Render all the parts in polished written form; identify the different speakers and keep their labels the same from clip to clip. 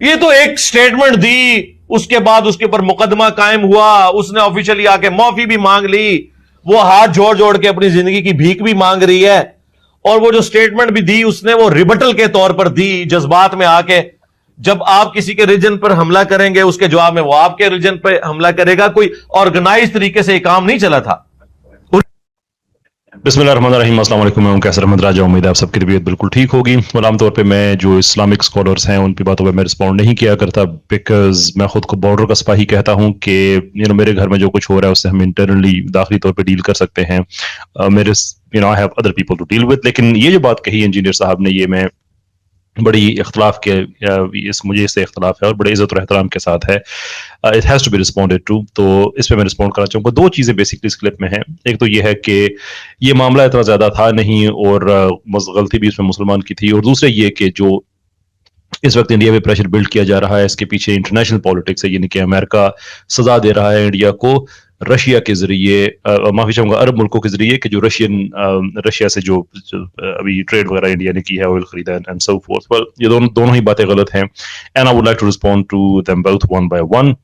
Speaker 1: ये तो एक स्टेटमेंट दी, उसके बाद उसके ऊपर मुकदमा कायम हुआ, उसने ऑफिशियली आके माफी भी मांग ली, वो हाथ जोड़ जोड़ के अपनी जिंदगी की भीख भी मांग रही है। और वो जो स्टेटमेंट भी दी उसने वो रिबटल के तौर पर दी, जज्बात में आके। जब आप किसी के रीजन पर हमला करेंगे उसके जवाब में वो आपके रीजन पर हमला करेगा। कोई ऑर्गेनाइज तरीके से काम नहीं चला था।
Speaker 2: बिस्मिल्लाहिर्रहमानिर्रहीम, अस्सलाम वालेकुम। मैं कैसर अहमद राजा। उम्मीद है आप सबकी तबीयत बिल्कुल ठीक होगी। और आमतौर पे मैं जो इस्लामिक स्कॉलर्स हैं उन पे बातों पे मैं रिस्पॉन्ड नहीं किया करता, बिकॉज मैं खुद को बॉर्डर का सिपाही कहता हूं कि मेरे घर में जो कुछ हो रहा है उससे हम इंटरनली दाखिली तौर पे डील कर सकते हैं। मेरे I have other people to deal with. लेकिन ये जो बात कही इंजीनियर साहब ने, ये मैं बड़ी इख्तलाफ के मुझे इससे इख्तलाफ है और बड़े इज्जत और एहतराम के साथ है। It has to be responded to. तो इस पर मैं रिस्पॉन्ड करना चाहूँगा। दो चीज़ें बेसिकली इस क्लिप में हैं। एक तो ये है कि ये मामला इतना ज़्यादा था नहीं और गलती भी इसमें मुसलमान की थी, और दूसरा ये कि जो इस वक्त इंडिया में प्रेशर बिल्ड किया जा रहा है इसके पीछे इंटरनेशनल पॉलिटिक्स है, यानी कि अमेरिका सजा दे रहा है इंडिया को रशिया के जरिए, माफी चाहूंगा अरब मुल्कों के जरिए, कि जो रशिया से जो अभी ट्रेड वगैरह इंडिया ने की है, ऑयल खरीदा एंड सो फोर्थ। वेल, ये दोनों ही बातें गलत हैं and I would like to respond to them both one by one.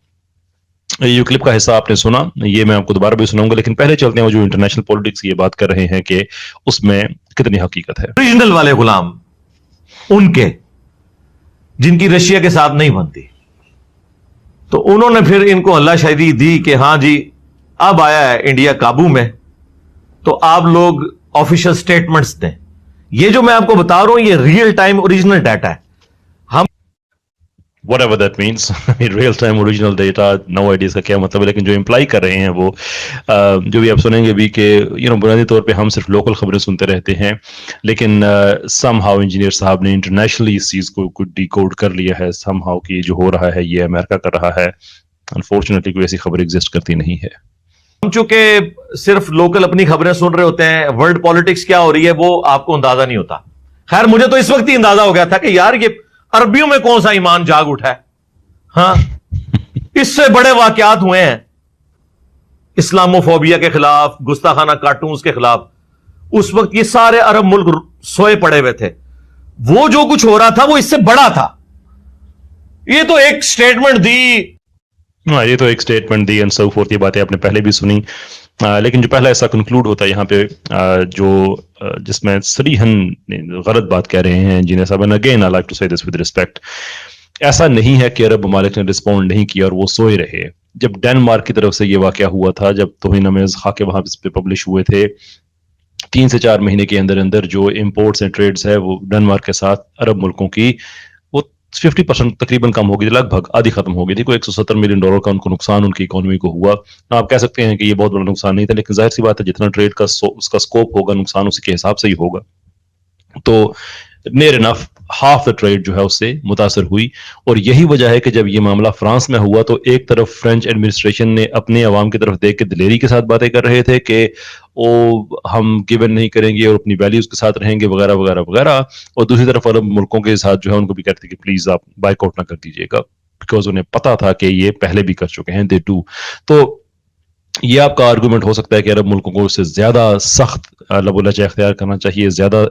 Speaker 2: ये क्लिप का हिस्सा आपने सुना, ये मैं आपको दोबारा भी सुनाऊंगा, लेकिन पहले चलते हैं वो जो इंटरनेशनल पॉलिटिक्स की ये बात कर रहे हैं कि उसमें कितनी हकीकत है।
Speaker 1: रीजनल वाले गुलाम उनके जिनकी रशिया के साथ नहीं बनती, तो उन्होंने फिर इनको हल्लाशाही दी कि हां जी अब आया है इंडिया काबू में, तो आप लोग ऑफिशियल स्टेटमेंट्स दें। ये जो मैं आपको बता रहा हूं ये रियल टाइम ओरिजिनल डाटा है। हम
Speaker 2: whatever that means, real time original data, no idea इसका क्या मतलब है, लेकिन जो इम्प्लाई कर रहे हैं वो जो भी आप सुनेंगे भी कि बुनियादी तौर पे हम सिर्फ लोकल खबरें सुनते रहते हैं, लेकिन somehow इंजीनियर साहब ने इंटरनेशनली इस चीज़ को डिकोड कर लिया है somehow कि जो हो रहा है ये अमेरिका कर रहा है। अनफॉर्चुनेटली कोई ऐसी खबर एग्जिस्ट करती नहीं है।
Speaker 1: हम चूंकि सिर्फ लोकल अपनी खबरें सुन रहे होते हैं, वर्ल्ड पॉलिटिक्स क्या हो रही है वो आपको अंदाजा नहीं होता। खैर मुझे तो इस वक्त ही अंदाजा हो गया था कि यार ये अरबियों में कौन सा ईमान जाग उठा है। हाँ, इससे बड़े वाकयात हुए हैं इस्लामोफोबिया के खिलाफ, गुस्ताखाना कार्टून्स के खिलाफ। उस वक्त ये सारे अरब मुल्क सोए पड़े हुए थे। वो जो कुछ हो रहा था वो इससे बड़ा था। ये तो एक स्टेटमेंट दी,
Speaker 2: ये तो एक statement the and so fourth, ये बातें आपने पहले भी सुनी। लेकिन जो पहला ऐसा कंक्लूड होता है यहाँ पे जिसमें सरीहन गलत बात कह रहे हैं इंजीनियर साहब, and again I like to say this with respect, ऐसा नहीं है कि अरब ममालिक ने रिस्पॉन्ड नहीं किया और वो सोए रहे। जब डेनमार्क की तरफ से ये वाकया हुआ था, जब तौहीन अमेज़ खाके वहां पे पब्लिश हुए थे, 3 से 4 महीने के अंदर अंदर जो इम्पोर्ट्स एंड ट्रेड्स है वो डेनमार्क के साथ अरब मुल्कों की 50% तकरीबन कम हो गई थी, लगभग आधी खत्म हो गई थी। कोई $170 मिलियन का उनको नुकसान उनकी इकोनॉमी को हुआ। आप कह सकते हैं कि ये बहुत बड़ा नुकसान नहीं था, लेकिन जाहिर सी बात है जितना ट्रेड का उसका स्कोप होगा नुकसान उसी के हिसाब से ही होगा। तो near enough half the trade जो है उससे मुतासर हुई, और यही वजह है कि जब ये मामला फ्रांस में हुआ तो एक तरफ फ्रेंच एडमिनिस्ट्रेशन ने अपने अवाम की तरफ देख के दिलेरी के साथ बातें कर रहे थे कि वो हम गिवन नहीं करेंगे और अपनी वैल्यूज के साथ रहेंगे वगैरह वगैरह वगैरह, और दूसरी तरफ अरब मुल्कों के साथ जो है उनको भी कहते कि प्लीज आप बाइकआउट ना कर दीजिएगा, बिकॉज उन्हें पता था कि ये पहले भी कर चुके हैं, दे डू। तो ये आपका आर्गुमेंट हो सकता है कि अरब मुल्कों को उससे ज्यादा सख्त लबुलचा इख्तियार करना चाहिए, ज्यादा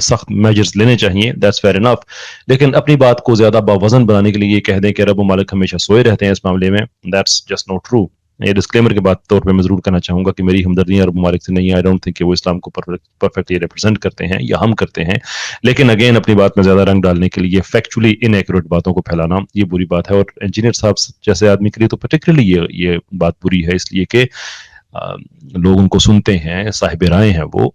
Speaker 2: सख्त मेजर्स लेने चाहिए, दैट्स फेयर इनफ। लेकिन अपनी बात को ज्यादा बावजन बनाने के लिए ये कह दें कि अरब ममालिक हमेशा सोए रहते हैं इस मामले में, दैट्स जस्ट नॉट ट्रू। ये डिस्क्लेमर के बाद तौर पे मैं जरूर कहना चाहूंगा कि मेरी हमदर्दी अरब ममालिक से नहीं है। आई डोंट थिंक कि वो इस्लाम को परफेक्टली रिप्रेजेंट करते हैं या हम करते हैं, लेकिन अगेन अपनी बात में ज्यादा रंग डालने के लिए फैक्चुअली इनएक्यूरेट बातों को फैलाना ये बुरी बात है। और इंजीनियर साहब जैसे आदमी के लिए तो पर्टिकुलरली ये बात बुरी है, इसलिए कि लोग उनको सुनते हैं, साहिब राय हैं, वो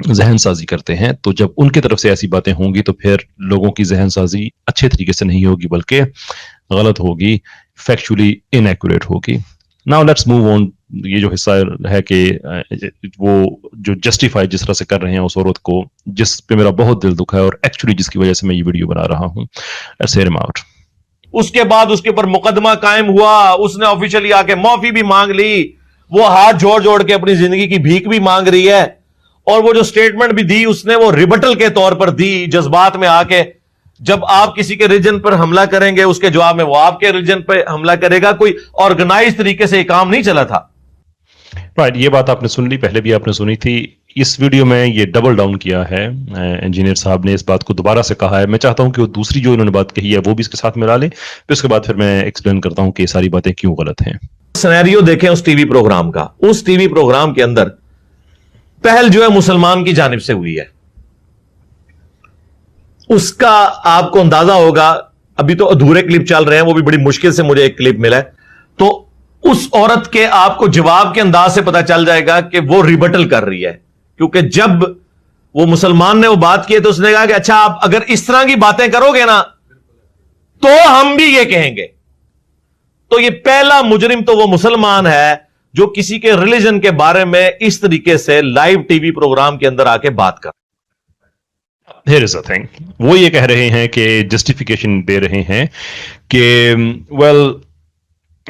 Speaker 2: जहन साजी करते हैं। तो जब उनकी तरफ से ऐसी बातें होंगी तो फिर लोगों की जहन साजी अच्छे तरीके से नहीं होगी बल्कि गलत होगी, फैक्चुअली इनएक्यूरेट होगी। Now let's move on. ये जो हिस्सा है कि वो जो जस्टिफाई जिस तरह से कर रहे हैं उस औरत को, जिस पे मेरा बहुत दिल दुखा है और एक्चुअली जिसकी वजह से मैं ये वीडियो बना रहा हूँ, लेट्स हियर हिम आउट।
Speaker 1: उसके बाद उसके ऊपर मुकदमा कायम हुआ, उसने ऑफिशियली आके माफी भी मांग ली, वो हाथ जोड़ जोड़ के अपनी जिंदगी की भीख भी मांग रही है। और वो जो स्टेटमेंट भी दी उसने वो रिबटल के तौर पर दी, जज्बात में आके। जब आप किसी के रीजन पर हमला करेंगे उसके जवाब में वो आपके रीजन पर हमला करेगा। कोई ऑर्गेनाइज तरीके से काम नहीं चला था।
Speaker 2: राइट, ये बात आपने सुन ली, पहले भी आपने सुनी थी। इस वीडियो में ये डबल डाउन किया है, इंजीनियर साहब ने इस बात को दोबारा से कहा है। मैं चाहता हूं कि वो दूसरी जो इन्होंने बात कही है वो भी इसके साथ मिला लें, फिर उसके बाद फिर मैं एक्सप्लेन करता हूं कि ये सारी बातें क्यों गलत हैं।
Speaker 1: सिनेरियो देखें उस टीवी प्रोग्राम का। उस टीवी प्रोग्राम के अंदर पहल जो है मुसलमान की जानिब से हुई है। उसका आपको अंदाजा होगा, अभी तो अधूरे क्लिप चल रहे हैं, वो भी बड़ी मुश्किल से मुझे एक क्लिप मिला है, तो उस औरत के आपको जवाब के अंदाज से पता चल जाएगा कि वो रिबटल कर रही है। क्योंकि जब वो मुसलमान ने वो बात की तो उसने कहा कि अच्छा आप अगर इस तरह की बातें करोगे ना तो हम भी ये कहेंगे। तो ये पहला मुजरिम तो वो मुसलमान है जो किसी के रिलीजन के बारे में इस तरीके से लाइव टीवी प्रोग्राम के अंदर आके बात कर।
Speaker 2: Here is the thing, वो ये कह रहे हैं कि जस्टिफिकेशन दे रहे हैं कि वेल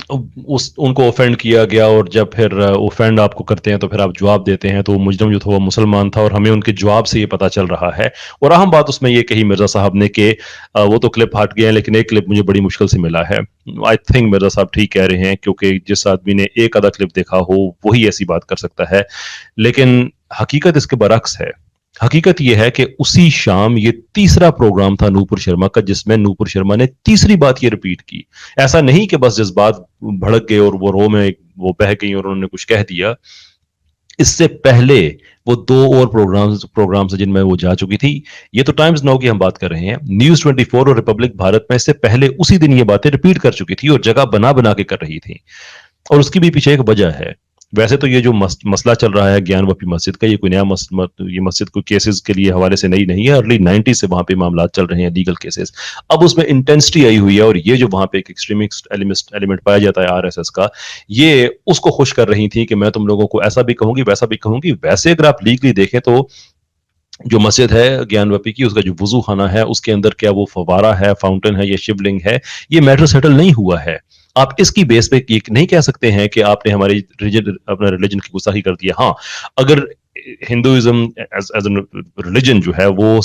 Speaker 2: उनको ऑफेंड किया गया, और जब फिर ऑफेंड आपको करते हैं तो फिर आप जवाब देते हैं, तो वो मुजरिम जो था वो मुसलमान था और हमें उनके जवाब से ये पता चल रहा है। और अहम बात उसमें ये कही मिर्जा साहब ने कि वो तो क्लिप हट गए हैं, लेकिन एक क्लिप मुझे बड़ी मुश्किल से मिला है। आई थिंक मिर्जा साहब ठीक कह रहे हैं, क्योंकि जिस आदमी ने एक आधा क्लिप देखा हो वही ऐसी बात कर सकता है, लेकिन हकीकत इसके बरक्स है। हकीकत यह है कि उसी शाम ये तीसरा प्रोग्राम था नूपुर शर्मा का, जिसमें नूपुर शर्मा ने तीसरी बात ये रिपीट की। ऐसा नहीं कि बस जज्बात भड़क गए और वो रो में वो बह गई और उन्होंने कुछ कह दिया। इससे पहले वो 2 और प्रोग्राम्स हैं जिनमें वो जा चुकी थी। ये तो टाइम्स नाउ की हम बात कर रहे हैं, न्यूज 24 और रिपब्लिक भारत में इससे पहले उसी दिन ये बातें रिपीट कर चुकी थी और जगह बना बना के कर रही थी। और उसकी भी पीछे एक वजह है। वैसे तो ये जो मसला चल रहा है ज्ञानवापी मस्जिद का, ये कोई नया ये मस्जिद कोई केसेस के लिए हवाले से नई नहीं है। अर्ली 90s से वहां पे मामला चल रहे हैं, लीगल केसेस। अब उसमें इंटेंसिटी आई हुई है, और ये जो वहां पे एक एक्सट्रीमिस्ट एलिमेंट पाया जाता है आरएसएस का, ये उसको खुश कर रही थी कि मैं तुम लोगों को ऐसा भी कहूंगी वैसा भी कहूंगी। वैसे अगर आप लीगली देखें तो जो मस्जिद है ज्ञानवापी की, उसका जो वुजू खाना है, उसके अंदर क्या वो फवारा है, फाउंटेन है या शिवलिंग है, ये मैटर सेटल नहीं हुआ है। आप इसकी बेस पे ये नहीं कह सकते हैं कि आपने हमारी अपना रिलीजन की गुस्ताखी कर दिया। हाँ, अगर हिंदुइज्म एज रिलीजन जो है वो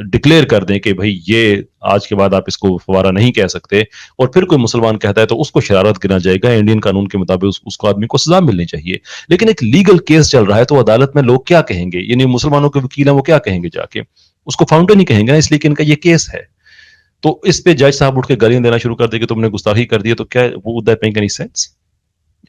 Speaker 2: डिक्लेयर कर दें कि भाई ये आज के बाद आप इसको फवारा नहीं कह सकते, और फिर कोई मुसलमान कहता है तो उसको शरारत गिना जाएगा। इंडियन कानून के मुताबिक उसको आदमी को सजा मिलनी चाहिए। लेकिन एक लीगल केस चल रहा है तो अदालत में लोग क्या कहेंगे, यानी मुसलमानों के वकील हैं वो क्या कहेंगे जाके, उसको फाउंटेन ही कहेंगे ना, इसलिए कि इनका ये केस है। तो इस पे जज साहब उठ के गालियां देना शुरू कर देंगे, तुमने गुस्ताखी कर दी, तो क्या वो that make any sense?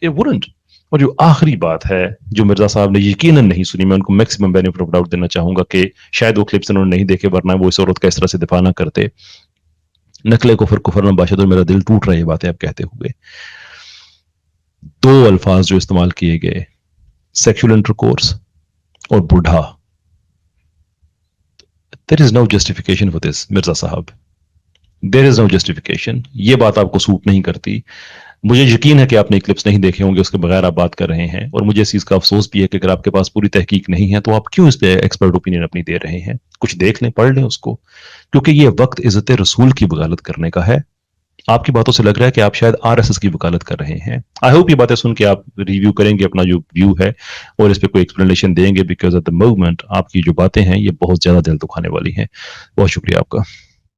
Speaker 2: It wouldn't. और जो आखिरी बात है जो मिर्जा साहब ने यकीनन नहीं सुनी, मैं उनको मैक्सिमम बेनिफिट ऑफ डाउट देना चाहूंगा कि शायद वो क्लिप्स उन्होंने नहीं देखे, वरना वो इस औरत का इस तरह से दिफा ना करते। नकले कुफर में बाशद और मेरा दिल टूट रहा है बातें अब कहते हुए। 2 अल्फाज जो इस्तेमाल किए गए, सेक्सुअल इंटरकोर्स और बुढ़ा, there is no justification for this Mirza sahab, there is no justification. ये बात आपको सूट नहीं करती। मुझे यकीन है कि आपने क्लिप्स नहीं देखे होंगे, उसके बगैर आप बात कर रहे हैं, और मुझे इस चीज का अफसोस भी है कि अगर आपके पास पूरी तहकीक नहीं है तो आप क्यों इस पे एक्सपर्ट ओपिनियन अपनी दे रहे हैं। कुछ देख लें, पढ़ लें उसको, क्योंकि ये वक्त इज्जत रसूल की वकालत करने का है। आपकी बातों से लग रहा है कि आप शायद आरएसएस की वकालत कर रहे हैं। आई होप ये बातें सुन के आप रिव्यू करेंगे अपना जो व्यू है और इस पे कोई एक्सप्लेनेशन देंगे, बिकॉज एट द मोमेंट आपकी जो बातें हैं ये बहुत ज्यादा दिल दुखाने वाली हैं। बहुत शुक्रिया आपका।